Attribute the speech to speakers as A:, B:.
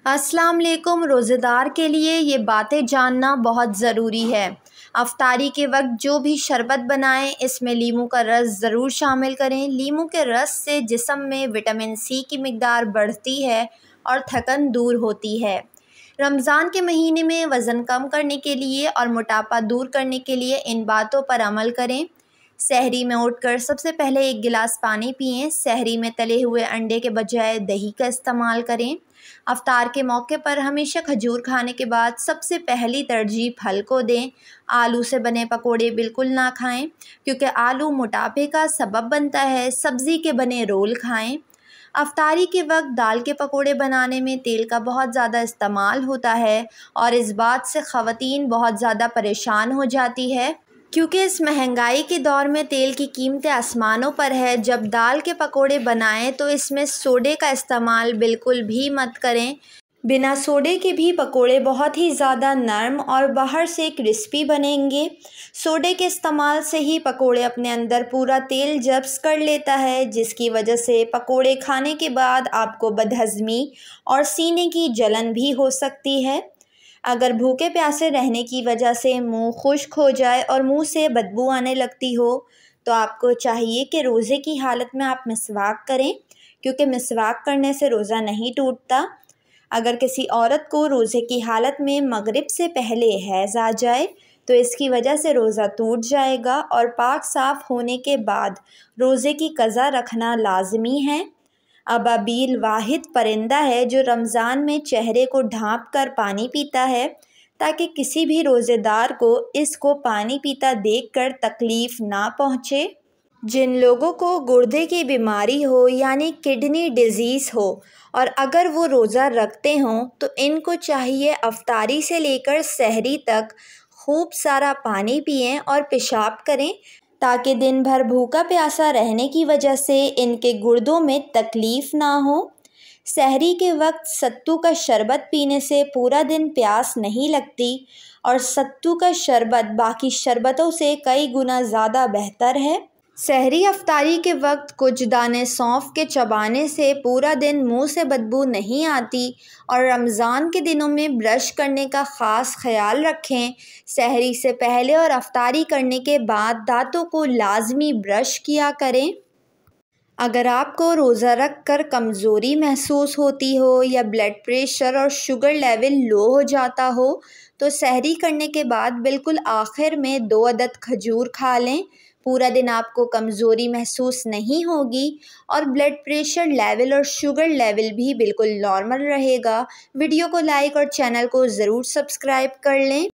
A: अस्सलाम वालेकुम। रोज़ेदार के लिए ये बातें जानना बहुत ज़रूरी है। अफ्तारी के वक्त जो भी शरबत बनाएं इसमें लीमू का रस ज़रूर शामिल करें। लीमू के रस से जिस्म में विटामिन सी की मिक़दार बढ़ती है और थकन दूर होती है। रमज़ान के महीने में वज़न कम करने के लिए और मोटापा दूर करने के लिए इन बातों पर अमल करें। सहरी में उठकर सबसे पहले 1 गिलास पानी पिएं। सहरी में तले हुए अंडे के बजाय दही का इस्तेमाल करें। अफ्तार के मौके पर हमेशा खजूर खाने के बाद सबसे पहली तरजीह फल को दें। आलू से बने पकोड़े बिल्कुल ना खाएं क्योंकि आलू मोटापे का सबब बनता है। सब्ज़ी के बने रोल खाएं। अफ्तारी के वक्त दाल के पकोड़े बनाने में तेल का बहुत ज़्यादा इस्तेमाल होता है और इस बात से ख़वातीन बहुत ज़्यादा परेशान हो जाती है क्योंकि इस महंगाई के दौर में तेल की कीमतें आसमानों पर है। जब दाल के पकोड़े बनाएं तो इसमें सोडे का इस्तेमाल बिल्कुल भी मत करें। बिना सोडे के भी पकोड़े बहुत ही ज़्यादा नरम और बाहर से क्रिस्पी बनेंगे। सोडे के इस्तेमाल से ही पकोड़े अपने अंदर पूरा तेल जब्स कर लेता है, जिसकी वजह से पकोड़े खाने के बाद आपको बदहज़मी और सीने की जलन भी हो सकती है। अगर भूखे प्यासे रहने की वजह से मुंह खुश्क हो जाए और मुंह से बदबू आने लगती हो तो आपको चाहिए कि रोज़े की हालत में आप मिसवाक करें क्योंकि मिसवाक करने से रोज़ा नहीं टूटता। अगर किसी औरत को रोज़े की हालत में मगरिब से पहले हैज़ आ जाए तो इसकी वजह से रोज़ा टूट जाएगा और पाक साफ़ होने के बाद रोज़े की क़ज़ा रखना लाज़मी है। अबाबील वाहिद परिंदा है जो रमज़ान में चेहरे को ढाँप कर पानी पीता है ताकि किसी भी रोज़ेदार को इसको पानी पीता देखकर तकलीफ़ ना पहुँचे। जिन लोगों को गुर्दे की बीमारी हो यानी किडनी डिज़ीज़ हो और अगर वो रोज़ा रखते हों तो इनको चाहिए अफ्तारी से लेकर सहरी तक खूब सारा पानी पिएं और पेशाब करें ताकि दिन भर भूखा प्यासा रहने की वजह से इनके गुर्दों में तकलीफ़ ना हो। सहरी के वक्त सत्तू का शरबत पीने से पूरा दिन प्यास नहीं लगती और सत्तू का शरबत बाकी शरबतों से कई गुना ज़्यादा बेहतर है। सहरी अफ्तारी के वक्त कुछ दाने सौंफ के चबाने से पूरा दिन मुंह से बदबू नहीं आती और रमज़ान के दिनों में ब्रश करने का ख़ास ख्याल रखें। सहरी से पहले और अफ्तारी करने के बाद दांतों को लाजमी ब्रश किया करें। अगर आपको रोज़ा रख कर कमज़ोरी महसूस होती हो या ब्लड प्रेशर और शुगर लेवल लो हो जाता हो तो सहरी करने के बाद बिल्कुल आखिर में 2 अदद खजूर खा लें। पूरा दिन आपको कमज़ोरी महसूस नहीं होगी और ब्लड प्रेशर लेवल और शुगर लेवल भी बिल्कुल नॉर्मल रहेगा। वीडियो को लाइक और चैनल को ज़रूर सब्सक्राइब कर लें।